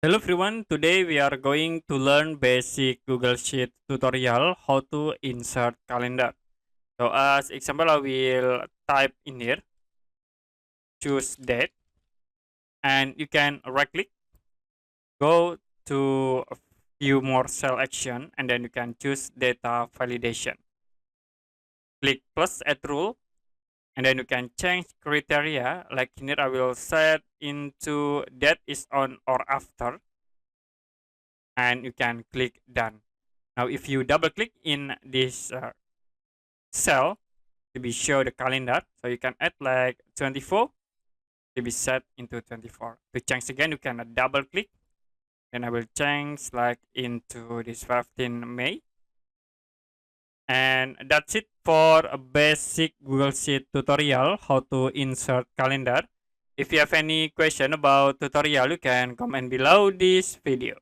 Hello everyone, today we are going to learn basic Google Sheet tutorial how to insert calendar. So as example, I will type in here, choose date, and you can right click, go to a few more cell action, and then you can choose data validation. Click plus add rule, and then you can change criteria. Like here, I will set into date is on or after, and you can click done. Now, if you double click in this cell to be show the calendar, so you can add like 24 to be set into 24. To change again, you can double click, and I will change like into this 15 May. And that's it for a basic Google Sheet tutorial how to insert calendar. If you have any question about tutorial, you can comment below this video.